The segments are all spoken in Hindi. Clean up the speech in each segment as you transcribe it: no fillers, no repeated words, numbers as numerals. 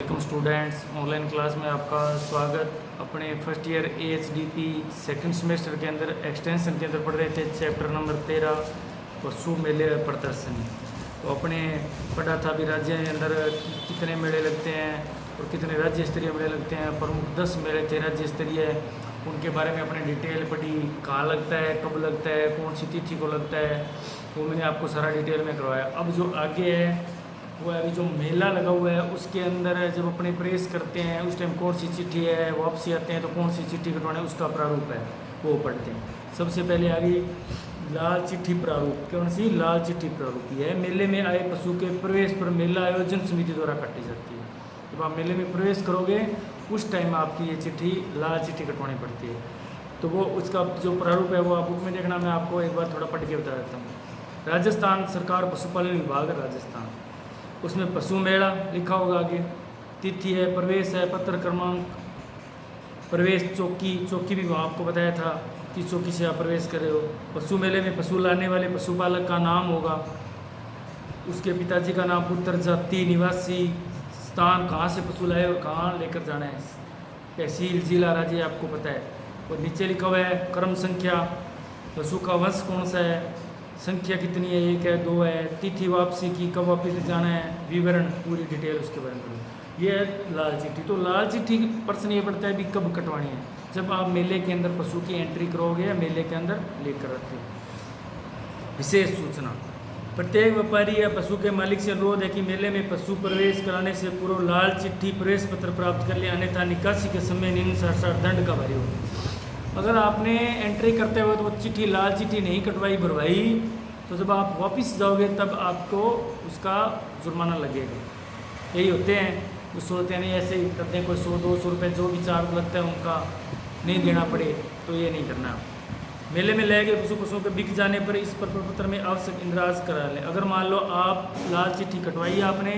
वेलकम स्टूडेंट्स, ऑनलाइन क्लास में आपका स्वागत। अपने first year AHDP second semester के अंदर एक्सटेंशन के अंदर पढ़ रहे थे चैप्टर नंबर 13 पशु मेले प्रदर्शनी। तो अपने पढ़ा था अभी राज्य के अंदर कितने मेले लगते हैं और कितने राज्य स्तरीय मेले लगते हैं। प्रमुख 10 मेले थे राज्य स्तरीय, उनके बारे में अपने डिटेल पढ़ी। कहाँ लगता है, कब लगता है, कौन सी तिथि को लगता है, वो मैंने आपको सारा डिटेल में करवाया। अब जो आगे है वो अभी जो मेला लगा हुआ है उसके अंदर जब अपने प्रेस करते हैं उस टाइम कौन सी चिट्ठी है, वापसी आते हैं तो कौन सी चिट्ठी कटवाना है, उसका प्रारूप है वो पढ़ते हैं। सबसे पहले आ गई लाल चिट्ठी प्रारूप। कौन सी? लाल चिट्ठी प्रारूप। यह मेले में आए पशु के प्रवेश पर मेला आयोजन समिति द्वारा काटी जाती है। जब आप मेले में प्रवेश करोगे उस टाइम आपकी ये चिट्ठी लाल चिट्ठी कटवानी पड़ती है। तो वो उसका जो प्रारूप है वो आप बुक में देखना, मैं आपको एक बार थोड़ा पढ़ के बता देता हूँ। राजस्थान सरकार पशुपालन विभाग राजस्थान, उसमें पशु मेला लिखा होगा आगे, तिथि है, प्रवेश है, पत्र क्रमांक, प्रवेश चौकी, चौकी भी वहाँ आपको बताया था कि चौकी से आप प्रवेश कर रहे हो। पशु मेले में पशु लाने वाले पशुपालक का नाम होगा, उसके पिताजी का नाम, पुत्र, जाति, निवासी स्थान, कहाँ से पशु लाए और कहाँ लेकर जाना है, तहसील, जिला, राज्य आपको पता है। और नीचे लिखा हुआ है क्रम संख्या, पशु का वंश कौन सा है, संख्या कितनी है, 1 है, 2 है, तिथि वापसी की, कब वापस जाना है, विवरण पूरी डिटेल उसके बारे में। ये है लाल चिट्ठी। तो लाल चिट्ठी प्रश्न ये पड़ता है भी कब कटवानी है, जब आप मेले के अंदर पशु की एंट्री करोगे या मेले के अंदर लेकर आते हो। विशेष सूचना, प्रत्येक व्यापारी या पशु के मालिक से अनुरोध है कि मेले में पशु प्रवेश कराने से पूर्व लाल चिट्ठी प्रवेश पत्र प्राप्त कर ले, अन्यथा निकासी के समय निम्नानुसार दंड का भारी हो। अगर आपने एंट्री करते हुए तो वो चिट्ठी लाल चिट्ठी नहीं कटवाई, भरवाई, तो जब आप वापस जाओगे तब आपको उसका जुर्माना लगेगा। यही होते हैं जो सोचते हैं नहीं ऐसे ही करते हैं, कोई 100-200 रुपये जो भी चार्ज लगता है उनका नहीं देना पड़े, तो ये नहीं करना। मेले में ले गए पशुओं के बिक जाने पर इस पत्र में आवश्यक इंद्राज करा लें। अगर मान लो आप लाल चिट्ठी कटवाई आपने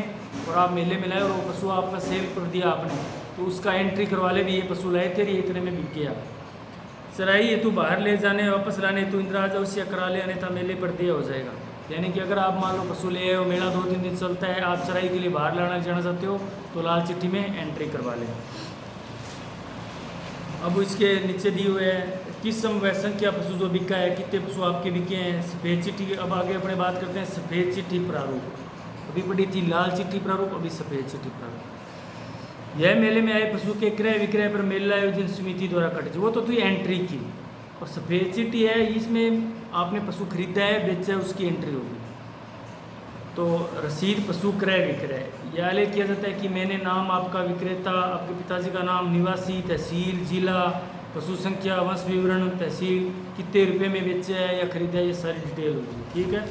और आप मेले में लाए और वो पशु आपका सेल कर दिया आपने, तो उसका एंट्री करवा ले भी ये पशु लाए तेरी इतने में बिक गया। चराई हेतु बाहर ले जाने वापस लाने हेतु इंद्राज अवश्य करा ले, अन्यथा मेले पर देय हो जाएगा। यानी कि अगर आप मान लो पशु ले आए हो, मेला 2-3 दिन चलता है, आप चराई के लिए बाहर लाना जाना चाहते हो तो लाल चिट्ठी में एंट्री करवा लें। अब इसके नीचे दिए हुए है किस समय संख्या पशु जो बिका है, कितने पशु आपके बिके हैं। सफ़ेद चिट्ठी, अब आगे अपने बात करते हैं सफ़ेद चिट्ठी प्रारूप। अभी पढ़ी थी लाल चिट्ठी प्रारूप, अभी सफ़ेद चिट्ठी प्रारूप। यह मेले में आए पशु के क्रय विक्रय पर मेला आयोजन समिति द्वारा कटे, वो तो थी एंट्री की। और सफ़ेद चिट्ठी है, इसमें आपने पशु खरीदा है, बेचा है, उसकी एंट्री होगी। तो रसीद पशु क्रय विक्रय यह ले किया जाता है कि मैंने नाम आपका, विक्रेता, आपके पिताजी का नाम, निवासी, तहसील, जिला, पशु संख्या, वंश विवरण, तहसील, कितने रुपये में बेचा है या खरीदा है, ये सारी डिटेल होगी। ठीक है।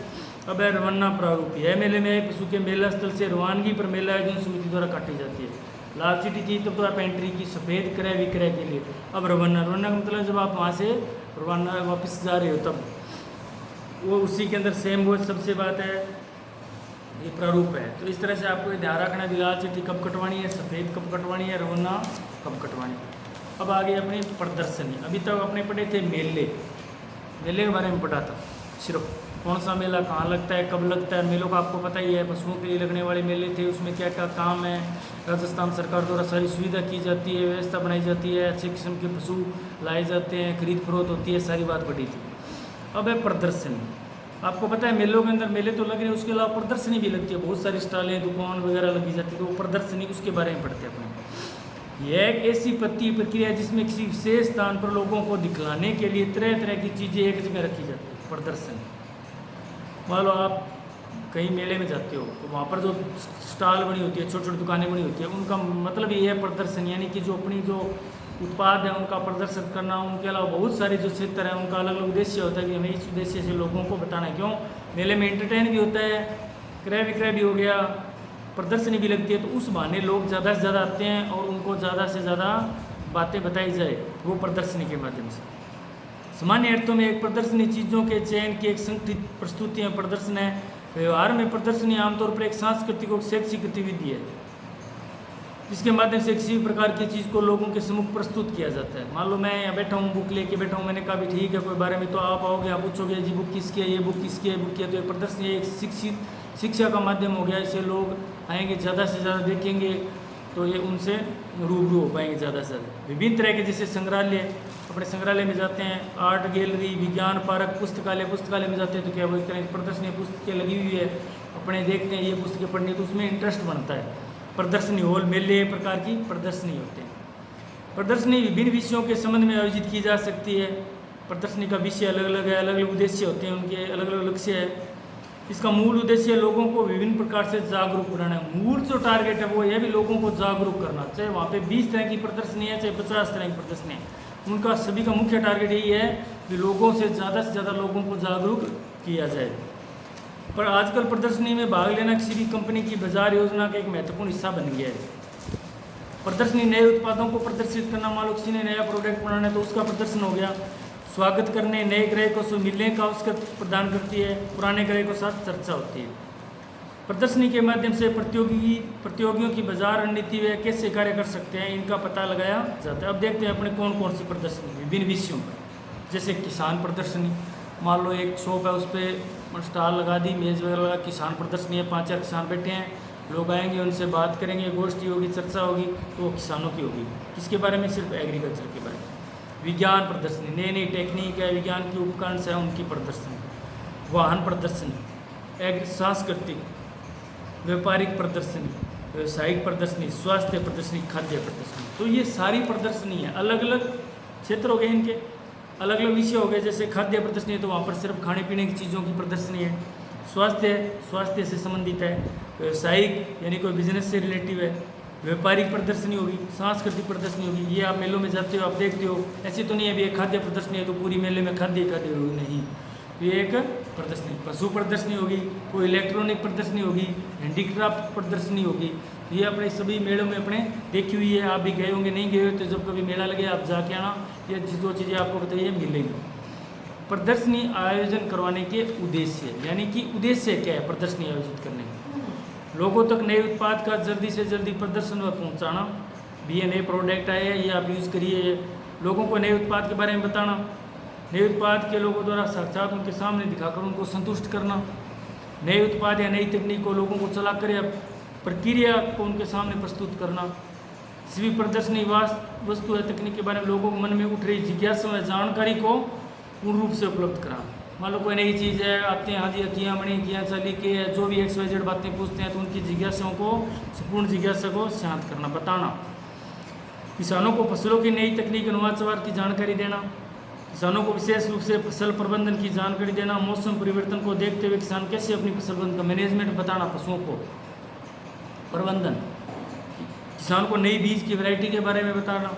अब है रवाना प्रारूप। यह मेले में आए पशु के मेला स्थल से रवानगी पर मेला आयोजन समिति द्वारा काटी जाती है। लाल चिट्ठी थी तब तो आप एंट्री की, सफ़ेद क्रय विक्रय के लिए। अब रवाना, रवाना का मतलब जब आप वहाँ से रवाना वापस जा रहे हो तब वो उसी के अंदर सेम वो सबसे बात है, ये प्रारूप है। तो इस तरह से आपको ध्यान रखना है लाल चिट्ठी कब कटवानी है, सफ़ेद कब कटवानी है, रवाना कब कटवानी है। अब आगे अपनी प्रदर्शनी। अभी तक अपने पढ़े थे मेले, मेले के बारे में पढ़ा था सिर्फ, कौन सा मेला कहाँ लगता है, कब लगता है। मेलों का आपको पता ही है, पशुओं के लिए लगने वाले मेले थे, उसमें क्या क्या काम है। राजस्थान सरकार द्वारा सारी सुविधा की जाती है, व्यवस्था बनाई जाती है, अच्छे किस्म के पशु लाए जाते हैं, खरीद फरोख्त होती है, सारी बात पड़ी थी। अब है प्रदर्शनी। आपको पता है मेलों के अंदर मेले तो लग रहे हैं, उसके अलावा प्रदर्शनी भी लगती है, बहुत सारी स्टॉलें, दुकान वगैरह लगी जाती है, तो वो प्रदर्शनी, उसके बारे में पढ़ते हैं अपने। यह एक ऐसी प्रक्रिया है जिसमें किसी विशेष स्थान पर लोगों को दिखलाने के लिए तरह तरह की चीज़ें एक जगह रखी जाती है। प्रदर्शनी, मान लो आप कहीं मेले में जाते हो तो वहाँ पर जो स्टॉल बनी होती है, छोटी छोटी दुकानें बनी होती है, उनका मतलब ये है प्रदर्शन, यानी कि जो अपनी जो उत्पाद है उनका प्रदर्शन करना। उनके अलावा बहुत सारे जो क्षेत्र हैं उनका अलग अलग उद्देश्य होता है कि हमें इस उद्देश्य से लोगों को बताना है। क्यों? मेले में एंटरटेन भी होता है, क्रय विक्रय भी हो गया, प्रदर्शनी भी लगती है, तो उस बहाने लोग ज़्यादा से ज़्यादा आते हैं और उनको ज़्यादा से ज़्यादा बातें बताई जाए वो प्रदर्शनी के माध्यम से। सामान्य अर्थों में एक प्रदर्शनी चीज़ों के चयन की एक संगठित प्रस्तुति है, प्रदर्शन है। व्यवहार में प्रदर्शनी आमतौर पर एक सांस्कृतिक और शैक्षिक गतिविधि है जिसके माध्यम से किसी भी प्रकार की चीज़ को लोगों के सम्मुख प्रस्तुत किया जाता है। मान लो मैं यहाँ बैठा हूँ, बुक लेके बैठा हूँ, मैंने कहा भी ठीक है कोई बारे में, तो आप आओगे, आप पूछोगे जी बुक किसकी है, ये बुक किसकी है, बुक की है, तो एक प्रदर्शनी एक शिक्षा का माध्यम हो गया। इससे लोग आएंगे, ज़्यादा से ज़्यादा देखेंगे, तो ये उनसे रूबरू हो पाएंगे ज़्यादा से ज़्यादा। विभिन्न तरह के जैसे संग्रहालय, अपने संग्रहालय में जाते हैं, आर्ट गैलरी, विज्ञान पार्क, पुस्तकालय में जाते हैं तो क्या वो एक तरह की प्रदर्शनी पुस्तकें लगी हुई है, अपने देखते हैं ये पुस्तकें पढ़नी, तो उसमें इंटरेस्ट बनता है। प्रदर्शनी हॉल, मेले प्रकार की प्रदर्शनी होते हैं। प्रदर्शनी विभिन्न विषयों के संबंध में आयोजित की जा सकती है। प्रदर्शनी का विषय अलग अलग है, अलग अलग उद्देश्य होते हैं, उनके अलग अलग लक्ष्य है। इसका मूल उद्देश्य लोगों को विभिन्न प्रकार से जागरूक बनाना है। मूल जो टारगेट है वो यह भी लोगों को जागरूक करना, चाहे वहाँ पे 20 तरह की प्रदर्शनी है, चाहे 50 तरह की प्रदर्शनी है, उनका सभी का मुख्य टारगेट यही है कि लोगों से ज़्यादा लोगों को जागरूक किया जाए। पर आजकल प्रदर्शनी में भाग लेना किसी भी कंपनी की बाजार योजना का एक महत्वपूर्ण हिस्सा बन गया है। प्रदर्शनी नए उत्पादों को प्रदर्शित करना, मान लो किसी ने नया प्रोडक्ट बनाना है तो उसका प्रदर्शन हो गया। स्वागत करने, नए ग्राहकों से मिलने का अवसर प्रदान करती है, पुराने ग्राहकों के साथ चर्चा होती है। प्रदर्शनी के माध्यम से प्रतियोगियों की बाजार रणनीति वे कैसे कार्य कर सकते हैं, इनका पता लगाया जाता है। अब देखते हैं अपने कौन कौन सी प्रदर्शनी विभिन्न विषयों पर। जैसे किसान प्रदर्शनी, मान लो एक शॉप है, उस पर स्टॉल लगा दी, मेज़ वगैरह लगा, किसान प्रदर्शनी है, 5-4 किसान बैठे हैं, लोग आएंगे, उनसे बात करेंगे, गोष्ठी होगी, चर्चा होगी, तो वो किसानों की होगी। किसके बारे में? सिर्फ एग्रीकल्चर के बारे में। विज्ञान प्रदर्शनी, नई नई टेक्निक है, विज्ञान के उपकरण है, उनकी प्रदर्शनी। वाहन प्रदर्शनी, सांस्कृतिक, व्यापारिक प्रदर्शनी, व्यवसायिक प्रदर्शनी, स्वास्थ्य प्रदर्शनी, खाद्य प्रदर्शनी। तो ये सारी प्रदर्शनी है, अलग अलग क्षेत्र हो गए, इनके अलग अलग विषय हो गए। जैसे खाद्य प्रदर्शनी है तो वहाँ पर सिर्फ खाने पीने की चीज़ों की प्रदर्शनी है। स्वास्थ्य से संबंधित है। व्यवसायिक यानी कोई बिजनेस से रिलेटिव है। व्यापारिक प्रदर्शनी होगी, सांस्कृतिक प्रदर्शनी होगी। ये आप मेलों में जाते हो, आप देखते हो, ऐसी तो नहीं है अभी एक खाद्य प्रदर्शनी है तो पूरी मेले में खाद्य होगी, नहीं। ये एक प्रदर्शनी। पशु प्रदर्शनी होगी, कोई इलेक्ट्रॉनिक प्रदर्शनी होगी, हैंडीक्राफ्ट प्रदर्शनी होगी। ये अपने सभी मेलों में अपने देखी हुई है। आप भी गए होंगे, नहीं गए हो तो जब कभी मेला लगे आप जाके आना, ये जो चीज़ें आपको बताइए मिलेंगी। प्रदर्शनी आयोजन करवाने के उद्देश्य, यानी कि उद्देश्य क्या है प्रदर्शनी आयोजित करने का? लोगों तक नए उत्पाद का जल्दी से जल्दी प्रदर्शन में पहुँचाना। भी ये नए प्रोडक्ट आए हैं, ये आप यूज़ करिए। लोगों को नए उत्पाद के बारे में बताना। नए उत्पाद के लोगों द्वारा साक्षात उनके सामने दिखाकर उनको संतुष्ट करना। नए उत्पाद या नई तकनीक को लोगों को चलाकर या प्रक्रिया को उनके सामने प्रस्तुत करना। किसी भी प्रदर्शनी वस्तु या तकनीक के बारे में लोगों के मन में उठ रही जिज्ञासा या जानकारी को पूर्ण रूप से उपलब्ध कराना। मान लो कोई नई चीज़ है, आते हैं, हाँ जी किया मणि किया चाली के, जो भी XYZ बातें पूछते हैं तो उनकी जिज्ञासाओं को, संपूर्ण जिज्ञासा को शांत करना, बताना। किसानों को फसलों की नई तकनीक नवाचार की जानकारी देना। किसानों को विशेष रूप से फसल प्रबंधन की जानकारी देना। मौसम परिवर्तन को देखते हुए किसान कैसे अपनी फसल प्रबंधन का मैनेजमेंट बताना। पशुओं को प्रबंधन, किसान को नई बीज की वैरायटी के बारे में बताना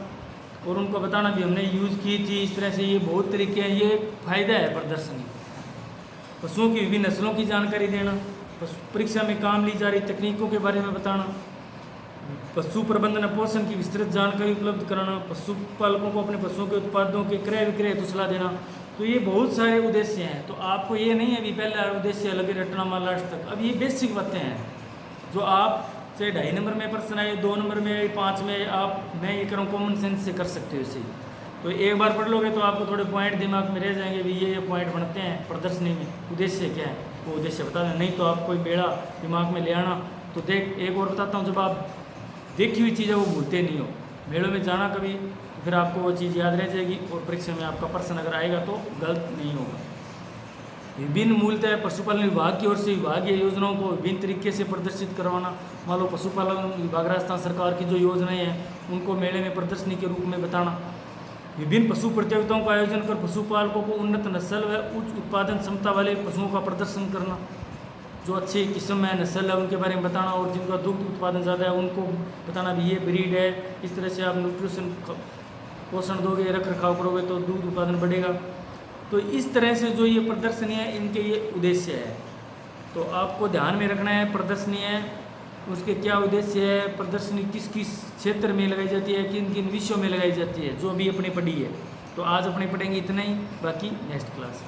और उनको बताना भी हमने यूज़ की थी, इस तरह से ये बहुत तरीके हैं, ये फ़ायदा है प्रदर्शनी। पशुओं की विभिन्न नस्लों की जानकारी देना। परीक्षा में काम ली जा रही तकनीकों के बारे में बताना। पशु प्रबंधन और पोषण की विस्तृत जानकारी उपलब्ध कराना। पशुपालकों को अपने पशुओं के उत्पादों के क्रय विक्रय हेतु सलाह देना। तो ये बहुत सारे उद्देश्य हैं। तो आपको ये नहीं है अभी पहला उद्देश्य लगे रटना मान लास्ट तक। अब ये बेसिक बातें हैं जो आप चाहे 2.5 नंबर में प्रश्न आए, 2 नंबर में, 5 में, आप मैं ये करूँ कॉमन सेंस से कर सकते हो इसे। तो एक बार पढ़ लोगे तो आपको थोड़े पॉइंट दिमाग में रह जाएंगे भी ये पॉइंट बनते हैं प्रदर्शनी में, उद्देश्य क्या है वो उद्देश्य बता दें। नहीं तो आप कोई बेड़ा दिमाग में ले आना। तो देख एक और बताता हूँ, जब आप देखी हुई चीज़ें वो भूलते नहीं हो, मेलों में जाना कभी तो फिर आपको वो चीज़ याद रह जाएगी और परीक्षा में आपका प्रश्न अगर आएगा तो गलत नहीं होगा। विभिन्न मूलतः पशुपालन विभाग की ओर से विभागीय योजनाओं को विभिन्न तरीके से प्रदर्शित करवाना। मान लो पशुपालन विभाग राजस्थान सरकार की जो योजनाएं हैं उनको मेले में प्रदर्शनी के रूप में बताना। विभिन्न पशु प्रतियोगिताओं का आयोजन कर पशुपालकों को उन्नत नस्ल व उच्च उत्पादन क्षमता वाले पशुओं का प्रदर्शन करना। जो अच्छी किस्म है, नस्ल है, उनके बारे में बताना और जिनका दुग्ध उत्पादन ज़्यादा है उनको बताना भी ये ब्रीड है। इस तरह से आप न्यूट्रिशन पोषण दोगे, रख रखाव करोगे तो दूध उत्पादन बढ़ेगा। तो इस तरह से जो ये प्रदर्शनी है इनके ये उद्देश्य है। तो आपको ध्यान में रखना है प्रदर्शनी है उसके क्या उद्देश्य है, प्रदर्शनी किस किस क्षेत्र में लगाई जाती है, किन किन विषयों में लगाई जाती है, जो भी अपने पढ़ी है। तो आज अपने पढ़ेंगे इतना ही, बाकी नेक्स्ट क्लास।